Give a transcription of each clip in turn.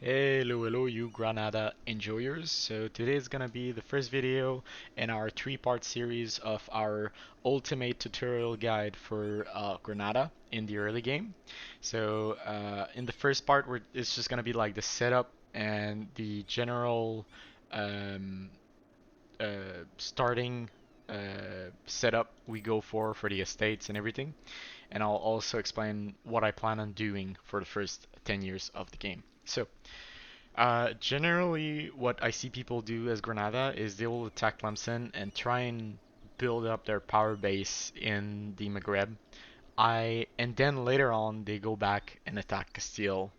Hello, you Granada enjoyers. So today is gonna be the first video in our three-part series of our ultimate tutorial guide for Granada in the early game. So in the first part, it's just gonna be like the setup and the general um, starting setup we go for the estates and everything. And I'll also explain what I plan on doing for the first 10 years of the game. So. Generally, what I see people do as Granada is they will attack Tlemcen and try and build up their power base in the Maghreb. And then later on they go back and attack Castile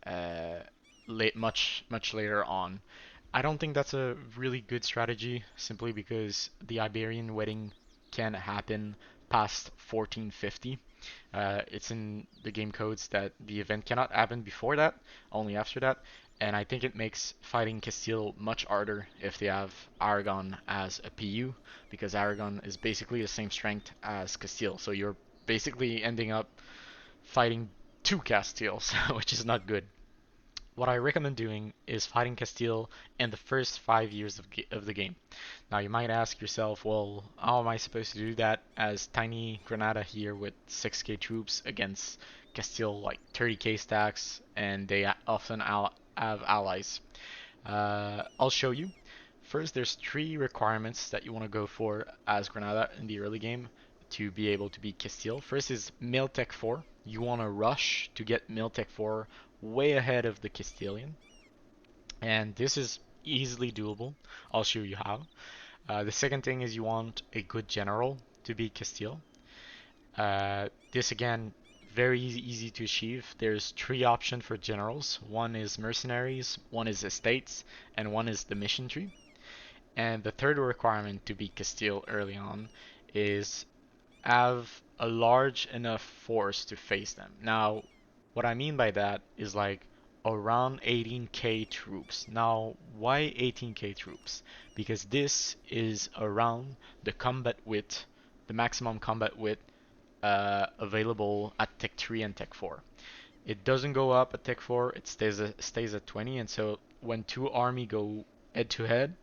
uh, much later on. I don't think that's a really good strategy simply because the Iberian wedding can happen past 1450. It's in the game codes that the event cannot happen before that, only after that. And I think it makes fighting Castile much harder if they have Aragon as a PU, because Aragon is basically the same strength as Castile. So you're basically ending up fighting two Castiles, which is not good. What I recommend doing is fighting Castile in the first 5 years of the game. Now you might ask yourself, well, how am I supposed to do that as tiny Granada here with 6k troops against Castile like 30k stacks and they often have allies? I'll show you. First, there's three requirements that you want to go for as Granada in the early game to be able to beat Castile. First is Miltech 4. You want to rush to get Miltech 4 way ahead of the Castilian. And this is easily doable. I'll show you how. The second thing is you want a good general to beat Castile. This again, very easy to achieve. There's three options for generals. One is mercenaries, one is estates, and one is the mission tree. And the third requirement to beat Castile early on is have a large enough force to face them. Now, what I mean by that is like around 18k troops. Now, why 18k troops? Because this is around the combat width, the maximum combat width available at Tech 3 and Tech 4. It doesn't go up at Tech 4, it stays at 20, and so when two army go head to head,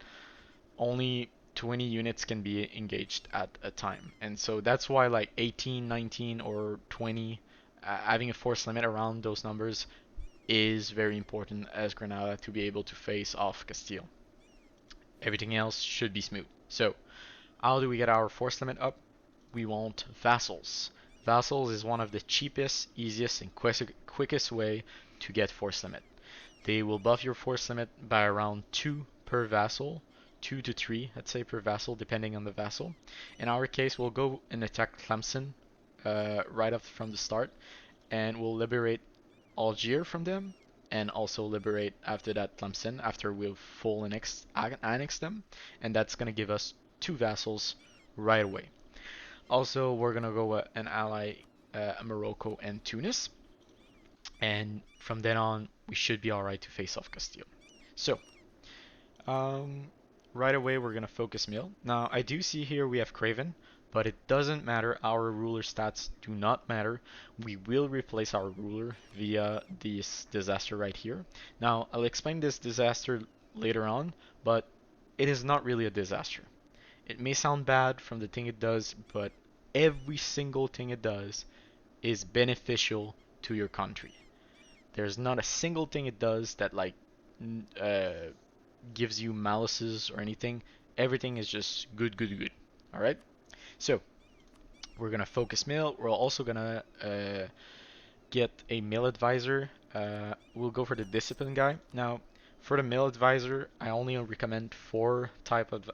only 20 units can be engaged at a time. And so that's why like 18, 19, or 20, having a force limit around those numbers is very important as Granada to be able to face off Castile. Everything else should be smooth. So, how do we get our force limit up? We want vassals. Vassals is one of the cheapest, easiest, and quickest way to get force limit. They will buff your force limit by around 2 per vassal, 2 to 3, let's say, per vassal, depending on the vassal. In our case, we'll go and attack Tlemcen right up from the start, and we'll liberate Algiers from them, and also liberate after that Tlemcen after we've full annex them, and that's gonna give us 2 vassals right away. Also, we're gonna go and ally Morocco and Tunis, and from then on, we should be alright to face off Castile. So, um, right away, we're gonna focus Mill. Now, I do see here we have Craven, but it doesn't matter. Our ruler stats do not matter. We will replace our ruler via this disaster right here. Now, I'll explain this disaster later on, but it is not really a disaster. It may sound bad from the thing it does, but every single thing it does is beneficial to your country. There's not a single thing it does that like gives you malices or anything. Everything is just good. All right. So we're gonna focus mail. We're also gonna get a mail advisor. We'll go for the discipline guy. Now, for the mail advisor, I only recommend four type of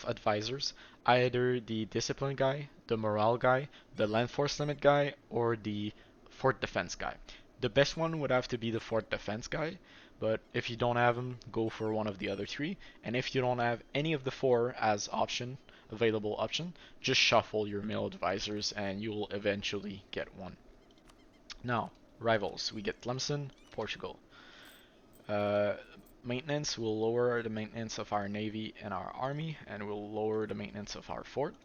advisors. Either the discipline guy, the morale guy, the land force limit guy, or the fort defense guy. The best one would have to be the fort defense guy, but if you don't have him, go for one of the other three. And if you don't have any of the four as available option, just shuffle your mail advisors and you'll eventually get one. Now, rivals. We get Tlemcen, Portugal. Uh, Maintenance will lower the maintenance of our navy and our army, and will lower the maintenance of our fort.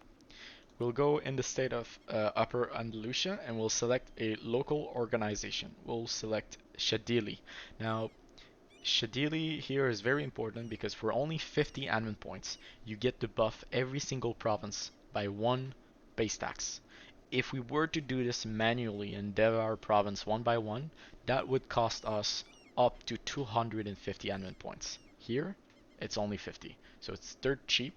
We'll go in the state of Upper Andalusia, and we'll select a local organization. We'll select Shadili. Now, Shadili here is very important because for only 50 admin points, you get to buff every single province by 1 base tax. If we were to do this manually and dev our province one by one, that would cost us up to 250 admin points. Here, it's only 50, so it's dirt cheap.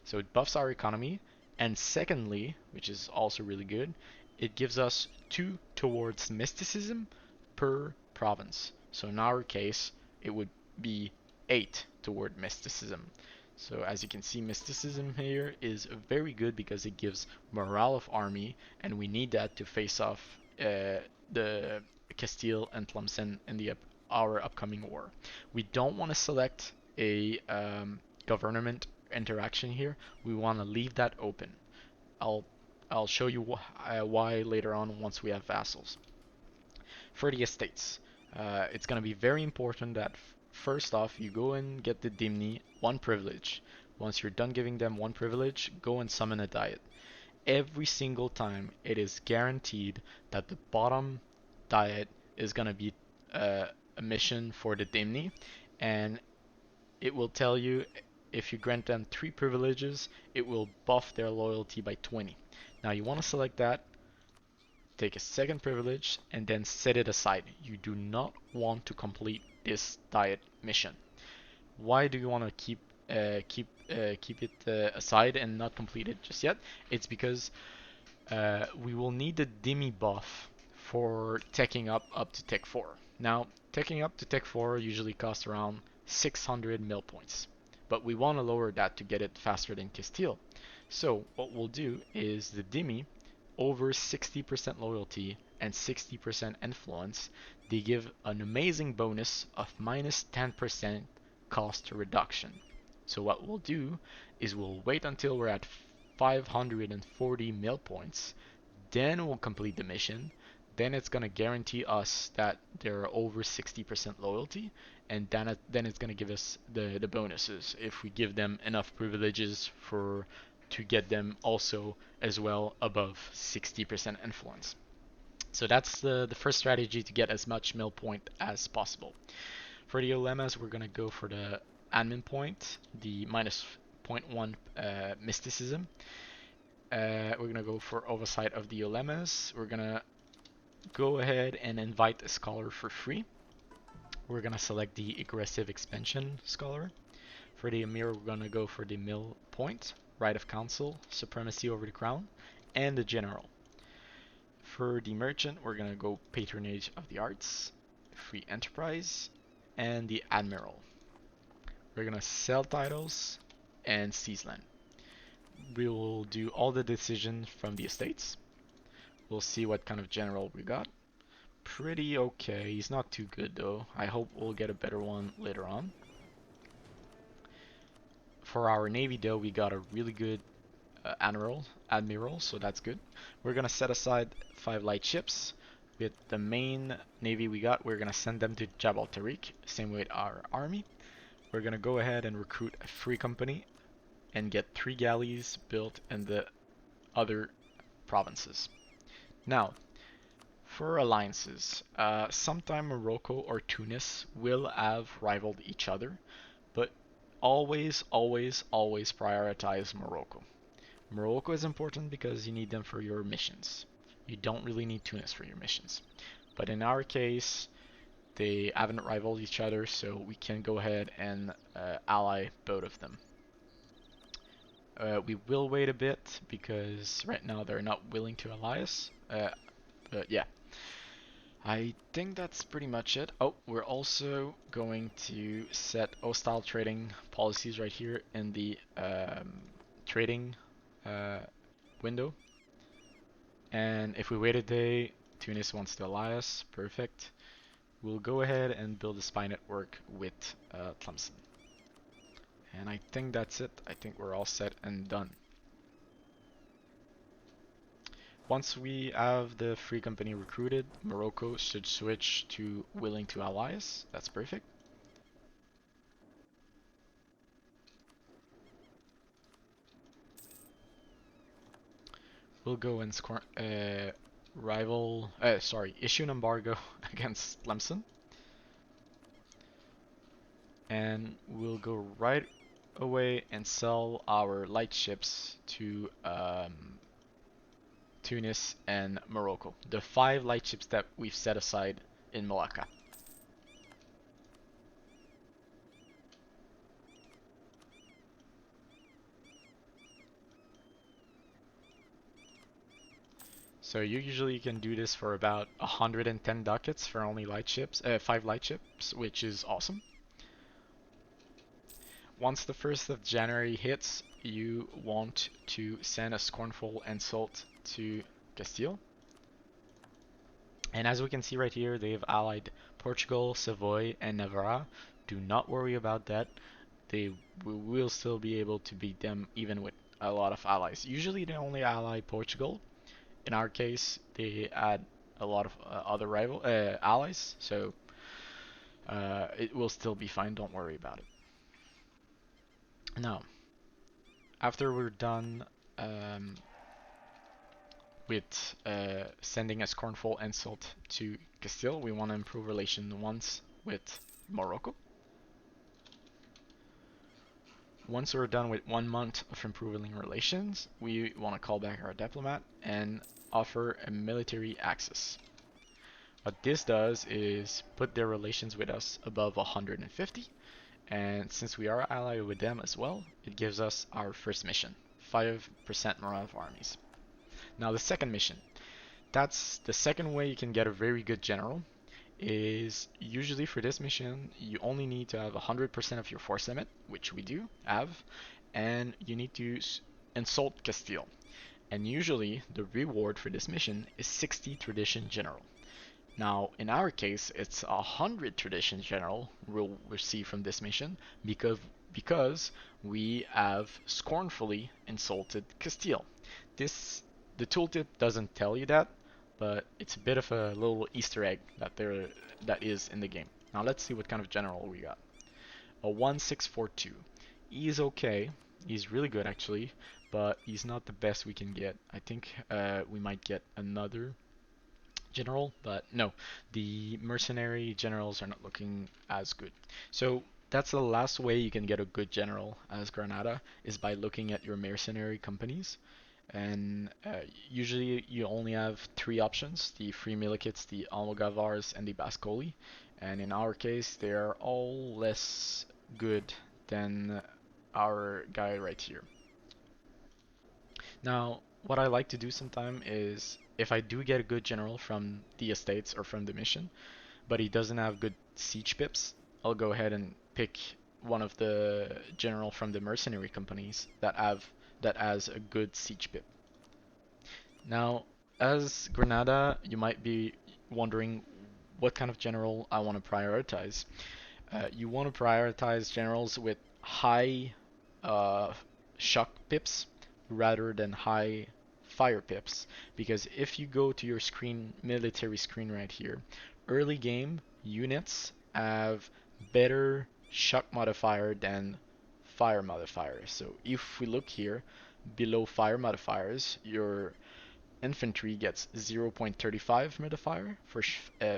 So it buffs our economy, and secondly, which is also really good, it gives us 2 towards mysticism per province. So in our case, it would be 8 toward mysticism. So as you can see, mysticism here is very good because it gives morale of army, and we need that to face off the Castile and Tlemcen in our upcoming war. We don't want to select a government interaction here. We want to leave that open. I'll I'll show you why later on once we have vassals. For the estates, it's going to be very important that first off you go and get the Dimni one privilege. Once you're done giving them one privilege, go and summon a diet. Every single time it is guaranteed that the bottom diet is going to be a mission for the Dimni, and it will tell you if you grant them 3 privileges, it will buff their loyalty by 20. Now you want to select that, take a second privilege, and then set it aside. You do not want to complete this diet mission. Why do you want to keep it aside and not complete it just yet? It's because we will need the Demi buff for teching up to Tech 4. Now, teching up to Tech 4 usually costs around 600 mil points, but we want to lower that to get it faster than Castile. So what we'll do is the Demi over 60% loyalty and 60% influence, they give an amazing bonus of minus 10% cost reduction. So what we'll do is we'll wait until we're at 540 mil points, then we'll complete the mission. Then it's going to guarantee us that they're over 60% loyalty, and then it's going to give us the bonuses if we give them enough privileges to get them also as well above 60% influence. So that's the first strategy to get as much mill point as possible. For the Olemas, we're going to go for the admin point, the minus 0.1 mysticism. We're going to go for oversight of the Olemas. We're going to go ahead and invite a scholar for free. We're going to select the aggressive expansion scholar. For the Emir, we're going to go for the mill point, right of council, supremacy over the crown, and the general. For the merchant, we're going to go patronage of the arts, free enterprise, and the admiral. We're going to sell titles and seize land. We will do all the decisions from the estates. We'll see what kind of general we got. Pretty okay. He's not too good though. I hope we'll get a better one later on. For our navy though, we got a really good admiral, so that's good. We're gonna set aside 5 light ships. With the main navy we got, we're gonna send them to Jabal Tariq, same with our army. We're gonna go ahead and recruit a free company and get 3 galleys built in the other provinces. Now, for alliances, sometime Morocco or Tunis will have rivaled each other, but always prioritize Morocco. Morocco is important because you need them for your missions. You don't really need Tunis for your missions. But in our case, they haven't rivaled each other, so we can go ahead and ally both of them. We will wait a bit because right now they're not willing to ally us. But yeah, I think that's pretty much it. Oh, we're also going to set hostile trading policies right here in the trading window. And if we wait a day, Tunis wants to ally us. Perfect. We'll go ahead and build a spy network with Tlemcen. And I think that's it. I think we're all set and done. Once we have the free company recruited, Morocco should switch to willing to ally us. That's perfect. We'll go and issue an embargo against Tlemcen. and we'll go right away and sell our light ships to Tunis and Morocco. The 5 light ships that we've set aside in Malacca. So you usually can do this for about 110 ducats for only light ships, 5 light ships, which is awesome. Once the 1st of January hits, you want to send a scornful insult to Castile. And as we can see right here, they've allied Portugal, Savoy, and Navarra. Do not worry about that. They will still be able to beat them even with a lot of allies. Usually they only ally Portugal. In our case, they add a lot of other rival allies, so it will still be fine. Don't worry about it. Now, after we're done um, with sending a scornful insult to Castile, we want to improve relations once with Morocco. Once we're done with 1 month of improving relations, we want to call back our diplomat and offer a military access. What this does is put their relations with us above 150, and since we are allied with them as well, it gives us our first mission, 5% morale of armies. Now the second mission, that's the second way you can get a very good general, is usually for this mission you only need to have 100% of your force limit, which we do have, and you need to insult Castile. And usually the reward for this mission is 60 tradition general. Now, in our case, it's 100 tradition general we'll receive from this mission because we have scornfully insulted Castile. This the tooltip doesn't tell you that, but it's a bit of a little Easter egg that is in the game. Now let's see what kind of general we got. A 1642. He's okay. He's really good actually, but he's not the best we can get. I think we might get another general, but no, the mercenary generals are not looking as good. So that's the last way you can get a good general as Granada is by looking at your mercenary companies. And usually you only have 3 options: the Free Milicates, the Almogavars, and the Bascoli. And in our case, they are all less good than our guy right here. Now, what I like to do sometime is if I do get a good general from the estates or from the mission, but he doesn't have good siege pips, I'll go ahead and pick one of the general from the mercenary companies that has a good siege pip. Now, as Granada, you might be wondering what kind of general I want to prioritize. You want to prioritize generals with high uh, shock pips rather than high fire pips, because if you go to your screen, military screen right here, early game units have better shock modifier than fire modifier. So if we look here below fire modifiers, your infantry gets 0.35 modifier for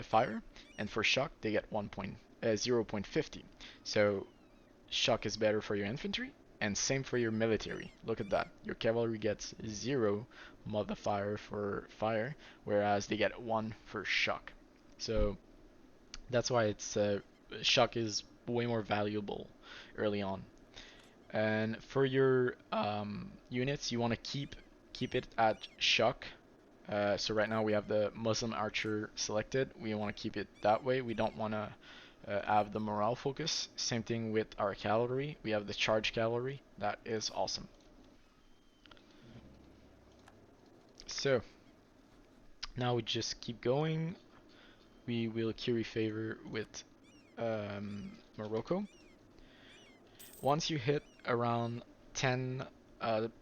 fire, and for shock they get 0.50. So shock is better for your infantry, and same for your military. Look at that. Your cavalry gets 0 modifier for fire, whereas they get 1 for shock. So that's why it's shock is way more valuable early on. And for your units, you want to keep it at shock. So right now we have the Muslim archer selected. We want to keep it that way. We don't want to have the morale focus. Same thing with our cavalry. We have the charge cavalry. That is awesome. So now we just keep going. We will curry favor with Morocco. Once you hit around 10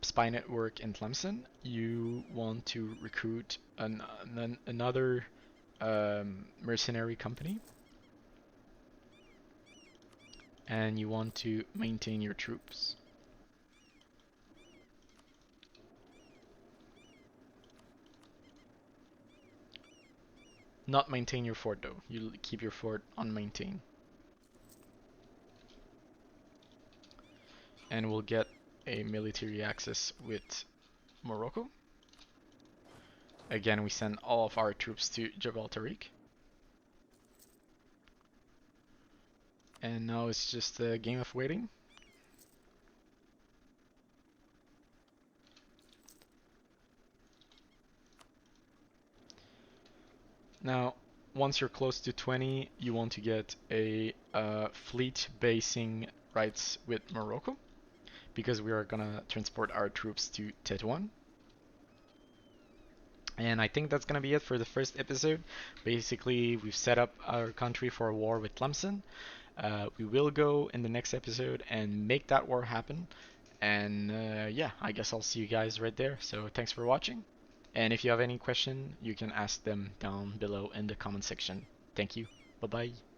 spy network in Tlemcen, you want to recruit another mercenary company, and you want to maintain your troops. Not maintain your fort though, you keep your fort unmaintained. and we'll get a military access with Morocco. Again, we send all of our troops to Jebel Tariq. And now it's just a game of waiting. Now, once you're close to 20, you want to get a fleet basing rights with Morocco, because we are gonna transport our troops to Tetouan. And I think that's gonna be it for the first episode. Basically, we've set up our country for a war with Tlemcen. We will go in the next episode and make that war happen. And yeah, I guess I'll see you guys right there. So thanks for watching. And if you have any question, you can ask them down below in the comment section. Thank you. Bye bye.